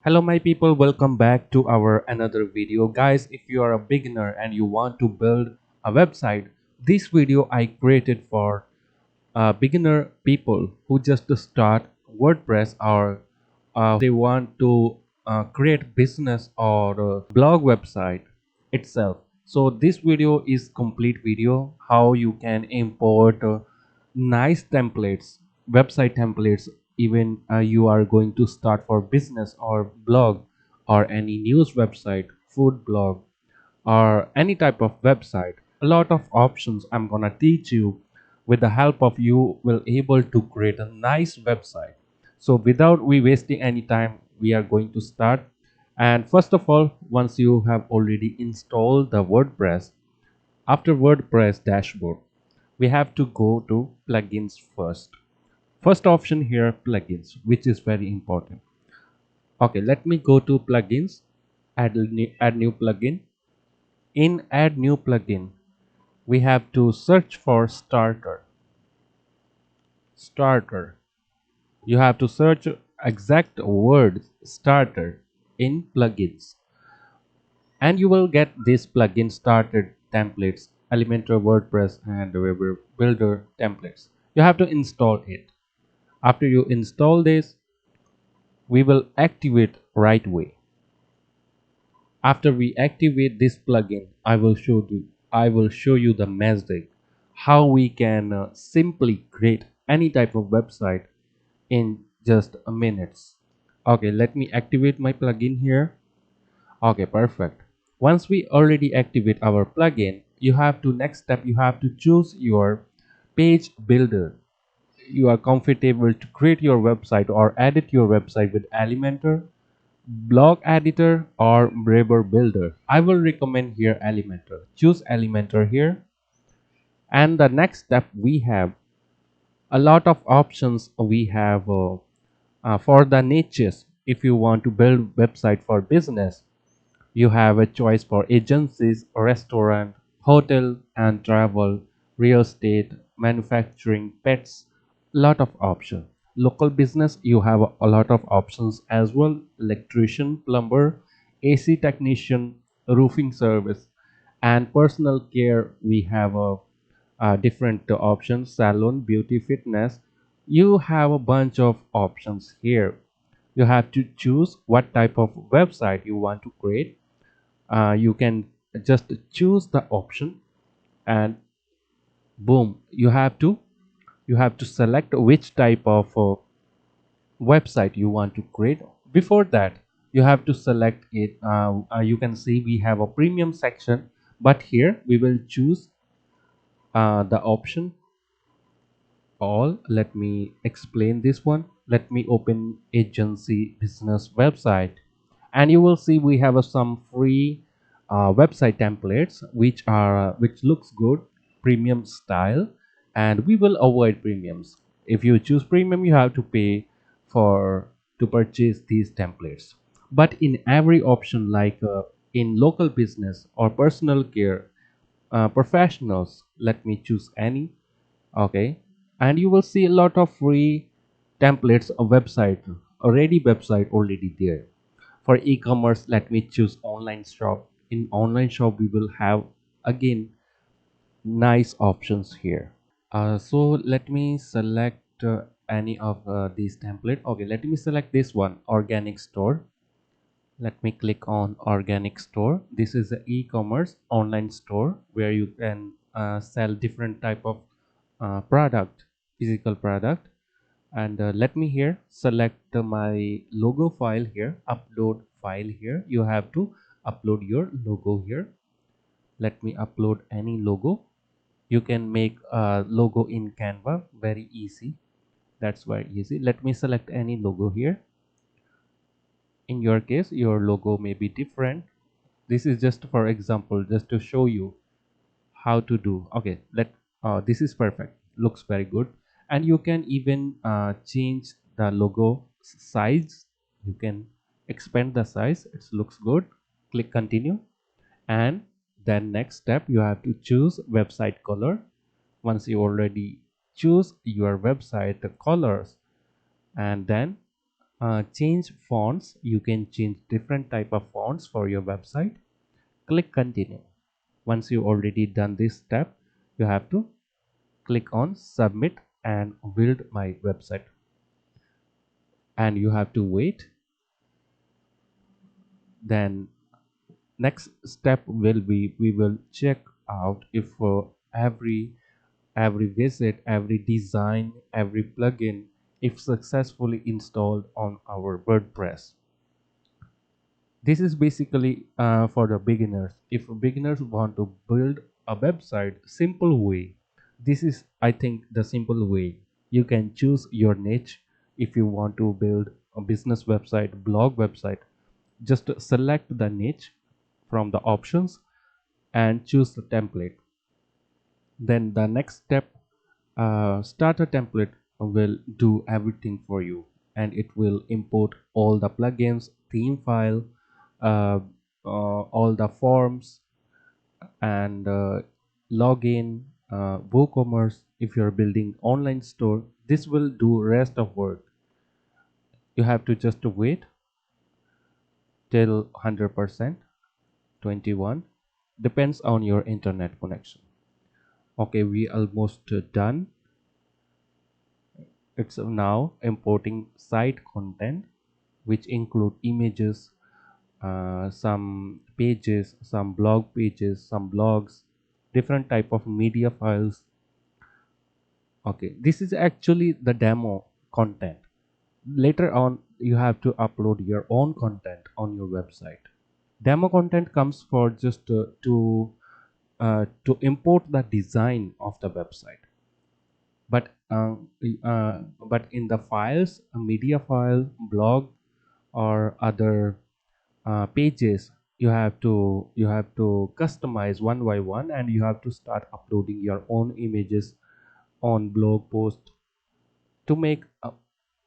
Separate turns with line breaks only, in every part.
Hello my people, welcome back to our another video. Guys, if you are a beginner and you want to build a website, this video I created for beginner people who just start WordPress or they want to create business or blog website itself. So this video is complete video how you can import nice templates, website templates, even you are going to start for business or blog or any news website, food blog, or any type of website. A lot of options I'm gonna teach you. With the help of you will able to create a nice website. So without we wasting any time, we are going to start. And first of all, once you have already installed the WordPress, after WordPress dashboard, we have to go to plugins first. First option here, plugins, which is very important. Okay, let me go to plugins, add new plugin. In add new plugin, we have to search for starter. You have to search exact word starter in plugins, and you will get this plugin starter templates, Elementor WordPress and Web Builder templates. You have to install it. After you install this, we will activate right away. After we activate this plugin, I will show you the magic how we can simply create any type of website in just a minutes. Okay, let me activate my plugin here. Okay, perfect. Once we already activate our plugin, you have to next step you have to choose your page builder. You are comfortable to create your website or edit your website with Elementor, blog editor, or Web builder. I will recommend here Elementor. Choose Elementor here. And the next step we have a lot of options. We have for the niches. If you want to build website for business, you have a choice for agencies, restaurant, hotel and travel, real estate, manufacturing, pets, lot of options. Local business, you have a lot of options as well. Electrician, plumber, AC technician, roofing service, and personal care. We have different options. Salon, beauty, fitness. You have a bunch of options here. You have to choose what type of website you want to create. You can just choose the option, and boom, you have to select which type of website you want to create. Before that, you have to select it. You can see we have a premium section, but here we will choose the option all. Let me explain this one. Let me open agency business website, and you will see we have some free website templates which looks good, premium style, and we will avoid premiums. If you choose premium, you have to pay for to purchase these templates. But in every option, like in local business or personal care, professionals, let me choose any. Okay, and you will see a lot of free templates, a website already there. For e-commerce, let me choose online shop. In online shop, we will have again nice options here. So let me select any of these template. Okay, let me select this one, organic store. Let me click on organic store. This is the e-commerce online store where you can sell different type of product, physical product. And let me here select my logo file here, upload file here. You have to upload your logo here. Let me upload any logo. You can make a logo in Canva, very easy. That's very easy. Let me select any logo here. In your case, your logo may be different. This is just for example, just to show you how to do. Okay, this is perfect, looks very good. And you can even change the logo size. You can expand the size. It looks good. Click continue, and then next step you have to choose website color. Once you already choose your website the colors, and then Change fonts. You can change different type of fonts for your website. Click continue. Once you already done this step, you have to click on submit and build my website, and you have to wait. Then next step will be, we will check out if every visit, every design, every plugin, if successfully installed on our WordPress. This is basically for the beginners. If beginners want to build a website simple way, this is, I think, the simple way. You can choose your niche. If you want to build a business website, blog website, just select the niche from the options and choose the template. Then the next step, starter template will do everything for you, and it will import all the plugins, theme file, uh, all the forms, and login, WooCommerce. If you're building online store, this will do rest of work. You have to just wait till 100%, 21, depends on your internet connection. Okay, we almost done. It's now importing site content, which include images, some pages, some blog pages, some blogs, different type of media files. Okay, this is actually the demo content. Later on, you have to upload your own content on your website. Demo content comes for just to import the design of the website. But but in the files, a media file, blog, or other pages, you have to customize one by one, and you have to start uploading your own images on blog post to make a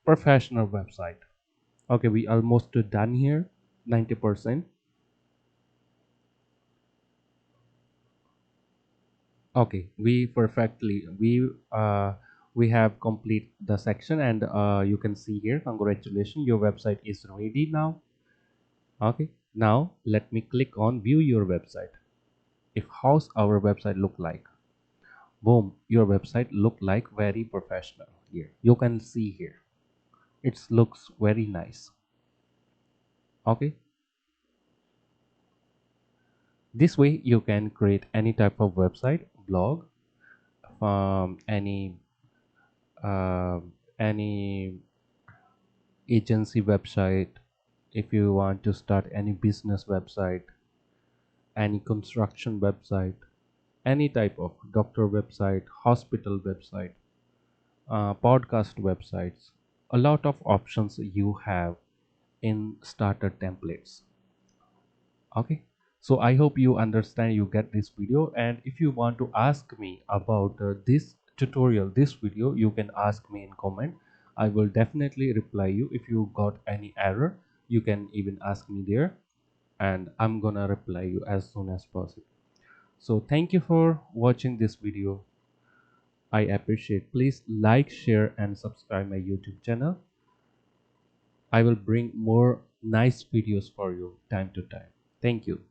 professional website. Okay, we almost done here, 90%. Okay, we have complete the section, and you can see here, congratulations, your website is ready now. Okay, now let me click on view your website. If how's our website look like? Boom, your website look like very professional. Here you can see here, it looks very nice. Okay, this way you can create any type of website, blog, any any agency website. If you want to start any business website, any construction website, any type of doctor website, hospital website, podcast websites, a lot of options you have in starter templates. Okay, so I hope you understand, you get this video, and if you want to ask me about this tutorial, this video, you can ask me in comment. I will definitely reply you. If you got any error, you can even ask me there, and I'm gonna reply you as soon as possible. So thank you for watching this video. I appreciate. Please like, share, and subscribe my YouTube channel. I will bring more nice videos for you time to time. Thank you.